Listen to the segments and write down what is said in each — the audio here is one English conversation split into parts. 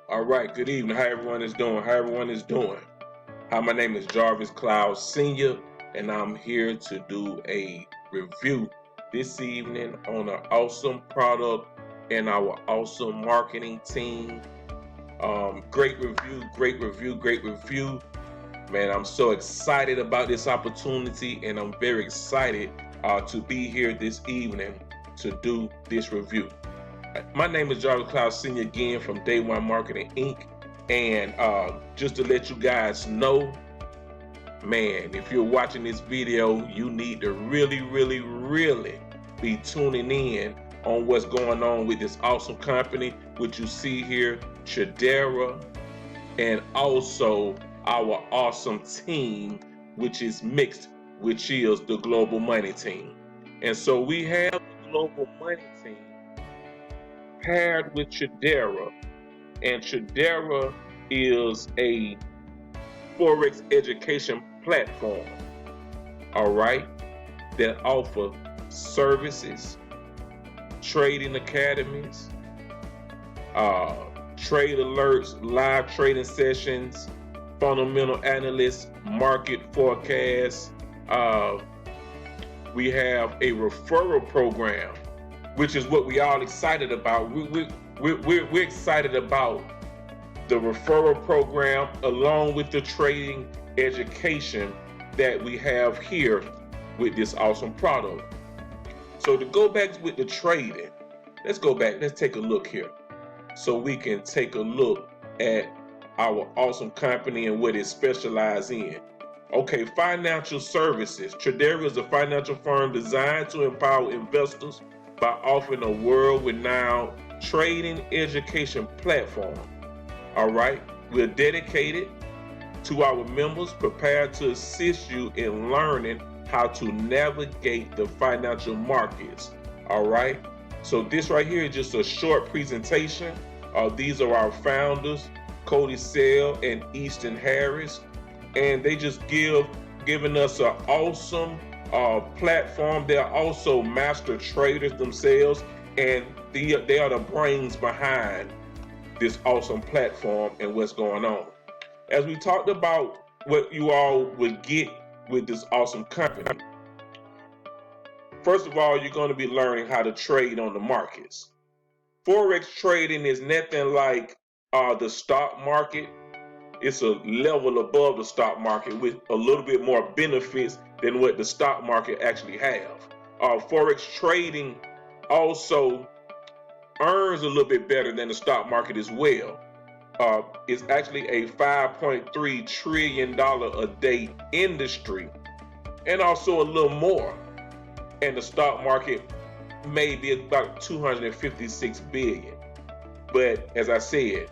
All right, good evening. How everyone is doing? Hi, my name is Jarvis Cloud Sr., and I'm here to do a review this evening on an awesome product and our awesome marketing team. Great review. Man, I'm so excited about this opportunity, and I'm very excited to be here this evening to do this review. My name is Jarvis Cloud Sr. again from Day One Marketing Inc. And just to let you guys know, man, if you're watching this video, you need to really be tuning in on what's going on with this awesome company, which you see here, Tradera, and also our awesome team, which is mixed, which is the Global Money Team. And so we have the Global Money Team paired with Tradera, and Tradera is a Forex education platform, all right, that offer services, trading academies, trade alerts, live trading sessions, fundamental analysts, market forecasts. We have a referral program, which is what we all excited about. We're excited about the referral program along with the trading education that we have here with this awesome product. So to go back with the trading, let's take a look here so we can take a look at our awesome company and what it specializes in. Okay, financial services. Tradera is a financial firm designed to empower investors by offering a world-renowned trading education platform. All right, we're dedicated to our members, prepared to assist you in learning how to navigate the financial markets. All right, so this right here is just a short presentation. These are our founders, Cody Sell and Easton Harris, and they just giving us an awesome platform. They're also master traders themselves, and they are the brains behind this awesome platform and what's going on. As we talked about what you all would get with this awesome company, first of all, you're going to be learning how to trade on the markets. Forex trading is nothing like the stock market. It's a level above the stock market with a little bit more benefits than what the stock market actually have. Forex trading also earns a little bit better than the stock market as well. It's actually a $5.3 trillion a day industry, and also a little more. And the stock market may be about 256 billion. But as I said,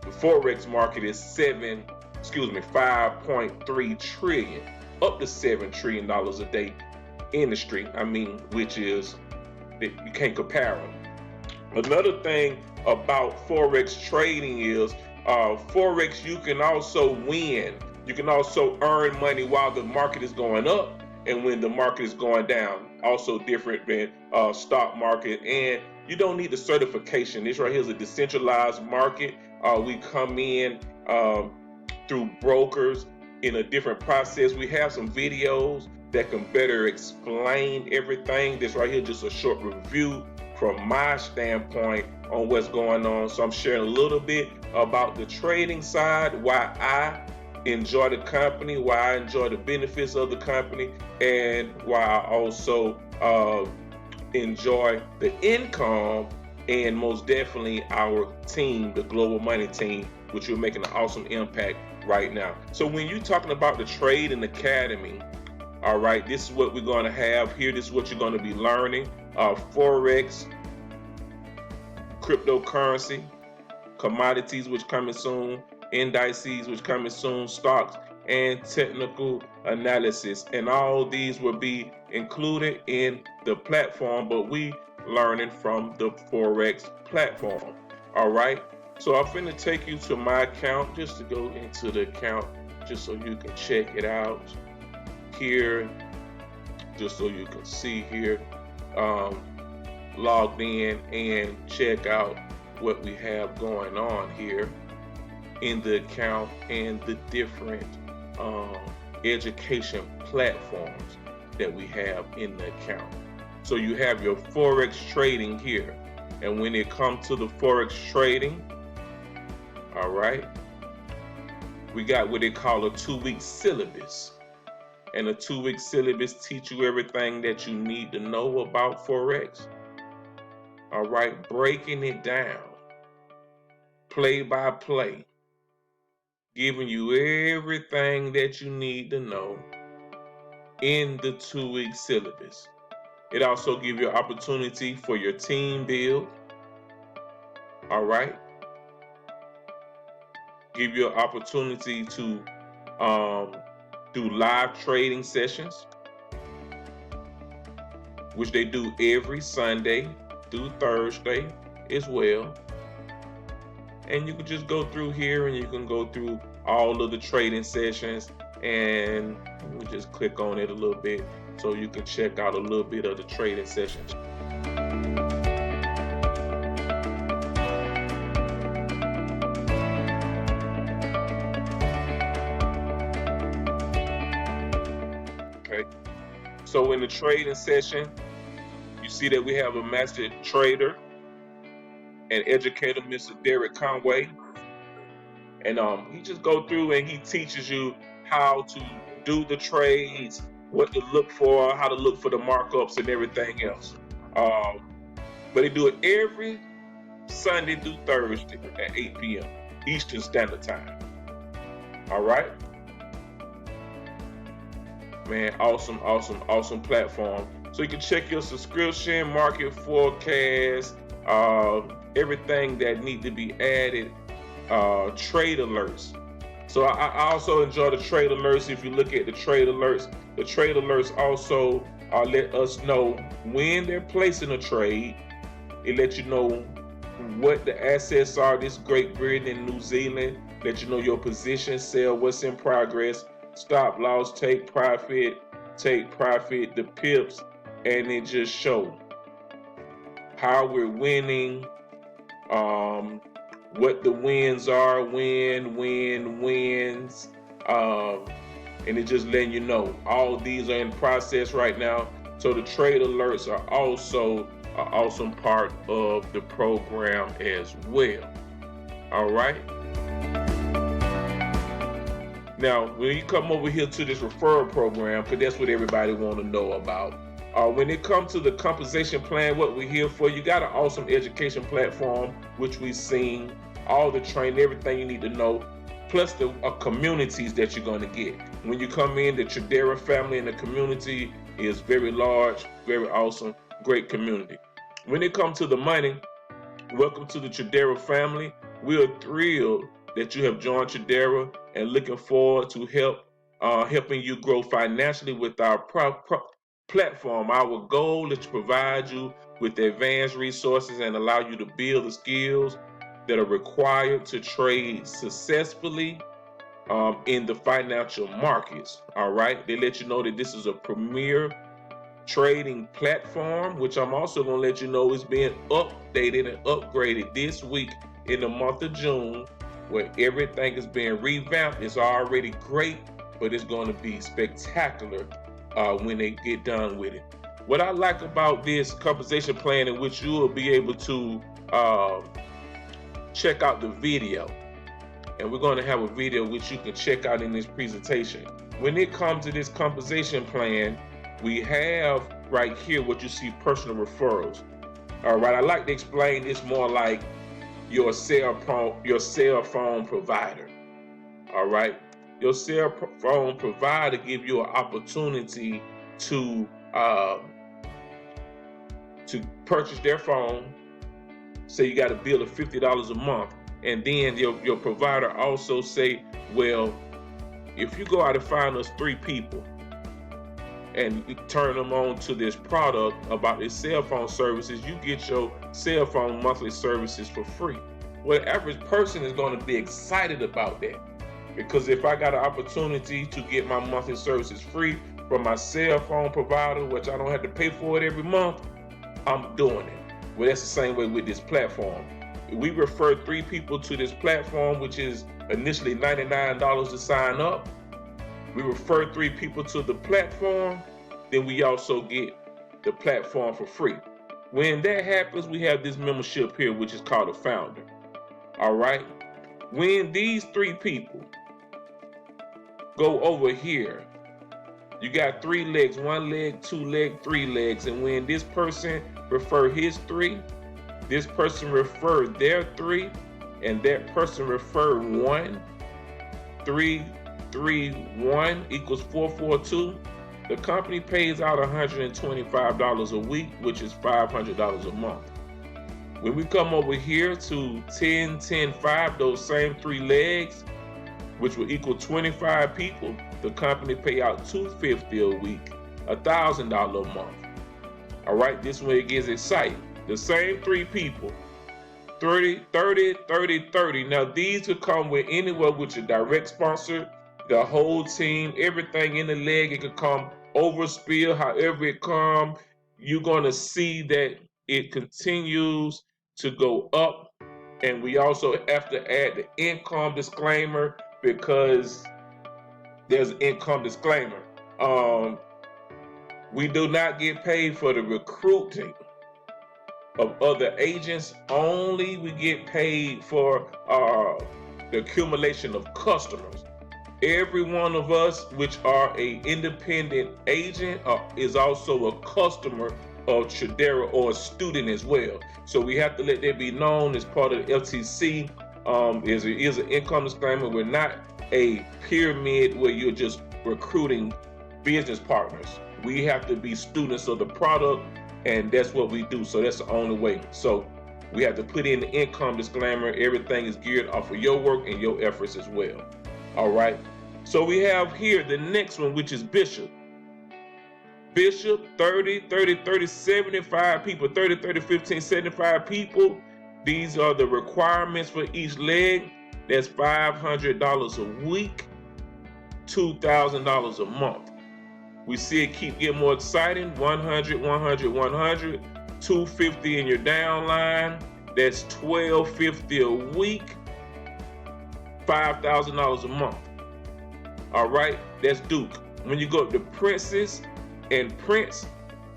the Forex market is 5.3 trillion, up to $7 trillion a day industry. Which is, you can't compare them. Another thing about Forex trading is Forex, you can also win. You can also earn money while the market is going up and when the market is going down. Also different than stock market, and you don't need the certification. This right here is a decentralized market. We come in through brokers in a different process. We have some videos that can better explain everything. This right here is just a short review from my standpoint on what's going on. So I'm sharing a little bit about the trading side, why I enjoy the company, why I enjoy the benefits of the company, and why I also enjoy the income, and most definitely our team, the Global Money Team, which we're making an awesome impact right now. So when you're talking about the Trading Academy, all right, this is what we're going to have here. This is what you're going to be learning. Forex, cryptocurrency, commodities, which coming soon, indices, which coming soon, stocks, and technical analysis. And all these will be included in the platform, but we learning from the Forex platform. All right. So I'm finna take you to my account, just to go into the account, just so you can check it out here, just so you can see here, logged in and check out what we have going on here in the account and the different education platforms that we have in the account. So you have your Forex trading here. And when it comes to the Forex trading, all right, we got what they call a 2-week syllabus. And a 2-week syllabus teach you everything that you need to know about Forex. All right, breaking it down, play by play, giving you everything that you need to know in the 2-week syllabus. It also gives you an opportunity for your team build. All right. Give you an opportunity to do live trading sessions, which they do every Sunday through Thursday as well. And you can just go through here and you can go through all of the trading sessions, and we just click on it a little bit so you can check out a little bit of the trading sessions. Okay, so in the trading session, you see that we have a master trader and educator, Mr. Derek Conway, and he just go through and he teaches you how to do the trades, what to look for, how to look for the markups and everything else. But they do it every Sunday through Thursday at 8 p.m. Eastern Standard Time. All right, man, awesome platform. So you can check your subscription, market forecast, everything that need to be added, trade alerts. So I also enjoy the trade alerts. If you look at the trade alerts also let us know when they're placing a trade. It lets you know what the assets are. This Great Britain and New Zealand. Let you know your position, sell, what's in progress, stop loss, take profit, the pips, and it just shows how we're winning, what the wins are, wins, and it just letting you know all these are in process right now. So the trade alerts are also an awesome part of the program as well. All right. Now, when you come over here to this referral program, because that's what everybody want to know about. When it comes to the compensation plan, what we're here for, you got an awesome education platform, which we've seen, all the training, everything you need to know, plus the communities that you're going to get. When you come in, the Tradera family and the community is very large, very awesome, great community. When it comes to the money, welcome to the Tradera family. We are thrilled that you have joined Tradera and looking forward to helping you grow financially with our platform. Our goal is to provide you with advanced resources and allow you to build the skills that are required to trade successfully in the financial markets. All right, they let you know that this is a premier trading platform, which I'm also going to let you know is being updated and upgraded this week in the month of June, where everything is being revamped. It's already great, but it's going to be spectacular when they get done with it. What I like about this compensation plan, in which you will be able to check out the video, and we're going to have a video which you can check out in this presentation. When it comes to this compensation plan, we have right here what you see, personal referrals. All right, I like to explain this more like your cell phone provider. All right, your cell phone provider give you an opportunity to purchase their phone. Say you got a bill of $50 a month, and then your provider also say, well, if you go out and find us 3 people and you turn them on to this product about this cell phone services, you get your cell phone monthly services for free. Well, the average person is going to be excited about that, because if I got an opportunity to get my monthly services free from my cell phone provider, which I don't have to pay for it every month, I'm doing it. Well, that's the same way with this platform. we refer 3 people to this platform, which is initially $99 to sign up. We refer 3 people to the platform, then we also get the platform for free. When that happens, we have this membership here, which is called a founder. All right. When these 3 people go over here, you got 3 legs, 1 leg, 2 leg, 3 legs. And when this person refer his 3, this person refer their 3, and that person refer 1, 3, 3, 1 equals 442. The company pays out $125 a week, which is $500 a month. When we come over here to 10, 10, 5, those same 3 legs, which will equal 25 people, the company pay out $250 a week, $1,000 a month. All right, this way it gets exciting. The same 3 people, 30, 30, 30, 30. Now these could come with anywhere with your direct sponsor, the whole team, everything in the leg. It could come overspill, however it come. You're gonna see that it continues to go up. And we also have to add the income disclaimer, because there's an income disclaimer. We do not get paid for the recruiting of other agents. Only we get paid for the accumulation of customers. Every one of us, which are a independent agent, is also a customer of Tradera or a student as well. So we have to let that be known as part of the FTC. Is an income disclaimer. We're not a pyramid where you're just recruiting business partners. We have to be students of the product, and that's what we do. So that's the only way. So we have to put in the income disclaimer. Everything is geared off of your work and your efforts as well. All right. So we have here the next one, which is Bishop. Bishop, 30, 30, 30, 75 people, 30, 30, 15, 75 people. These are the requirements for each leg. That's $500 a week, $2,000 a month. We see it keep getting more exciting. 100, 100, 100, 250 in your downline. That's $1,250 a week, $5,000 a month. All right, that's Duke. When you go up to Princess and Prince,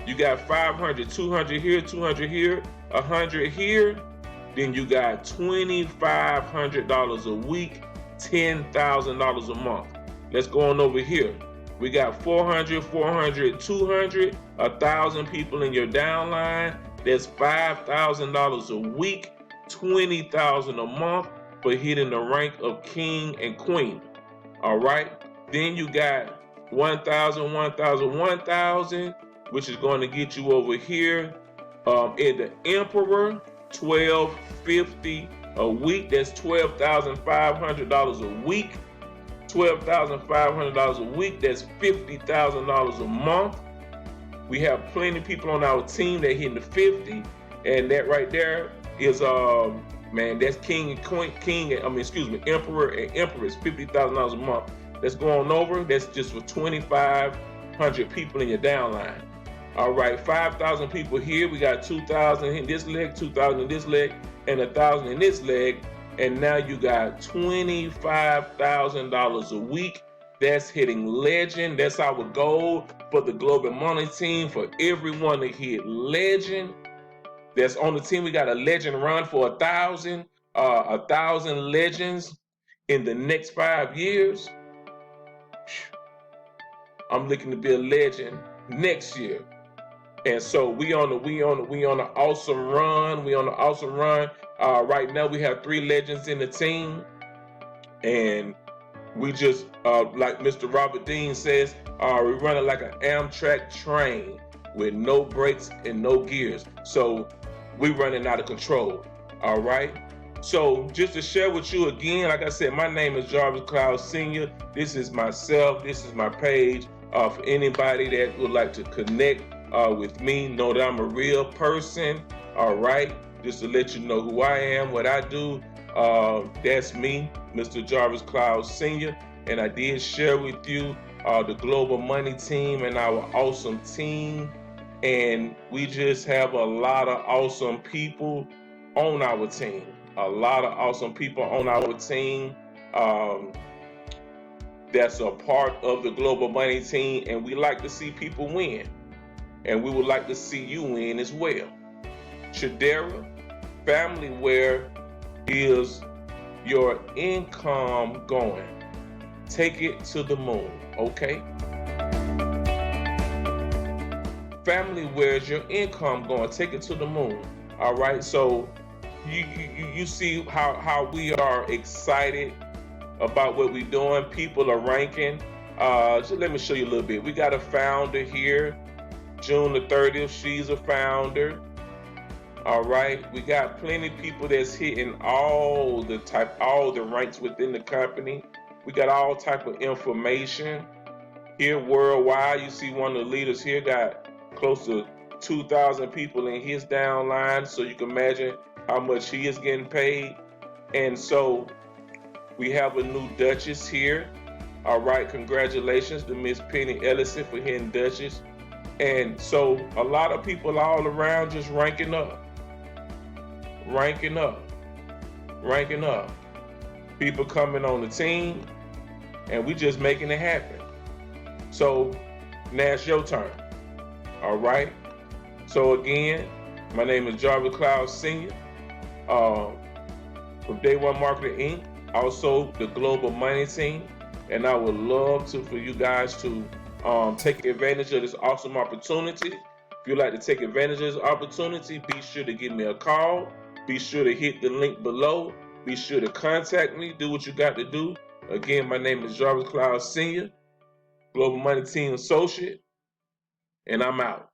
you got 500, 200 here, 200 here, 100 here. Then you got $2,500 a week, $10,000 a month. Let's go on over here. We got 400, 400, 200, 1,000 people in your downline. That's $5,000 a week, $20,000 a month for hitting the rank of king and queen. All right. Then you got 1,000, 1,000, 1,000, which is going to get you over here in the Emperor, $1,250 a week. That's $12,500 a week. $12,500 a week. That's $50,000 a month. We have plenty of people on our team that hitting the 50, and that right there is man, that's king and queen, emperor and empress, $50,000 a month. Let's go on over. That's just for 2,500 people in your downline. All right, 5,000 people here. We got 2,000 in this leg, 2,000 in this leg, and 1,000 in this leg. And now you got $25,000 a week. That's hitting legend. That's our goal for the Global Money team, for everyone to hit legend. That's on the team. We got a legend run for 1,000 legends in the next 5 years. I'm looking to be a legend next year. And so we on an awesome run. We on an awesome run. Right now we have 3 legends in the team, and we just like Mr. Robert Dean says, we're running like an Amtrak train with no brakes and no gears. So we're running out of control. All right. So just to share with you again, like I said, my name is Jarvis Cloud Sr. This is myself. This is my page. For anybody that would like to connect with me, know that I'm a real person. All right. Just to let you know who I am, what I do. That's me, Mr. Jarvis Cloud Sr. And I did share with you the Global Money team and our awesome team. And we just have a lot of awesome people on our team. A lot of awesome people on our team that's a part of the Global Money team, and we like to see people win. And we would like to see you win as well. Tradera, family, where is your income going? Take it to the moon, okay? Family, where's your income going? Take it to the moon. All right. So you see how we are excited about what we're doing. People are ranking. So let me show you a little bit. We got a founder here, June the 30th. She's a founder. All right. We got plenty of people that's hitting all the ranks within the company. We got all type of information here worldwide. You see one of the leaders here got close to 2,000 people in his downline, so you can imagine how much he is getting paid. And so we have a new Duchess here. All right, congratulations to Miss Penny Ellison for hitting Duchess. And so a lot of people all around just ranking up. People coming on the team, and we just making it happen. So now it's your turn. All right. So again, my name is Jarvis Cloud Sr. From Day One Marketing Inc., also the Global Money Team, and I would love for you guys to take advantage of this awesome opportunity. If you'd like to take advantage of this opportunity, be sure to give me a call. Be sure to hit the link below. Be sure to contact me. Do what you got to do. Again, my name is Jarvis Cloud Sr., Global Money Team Associate, and I'm out.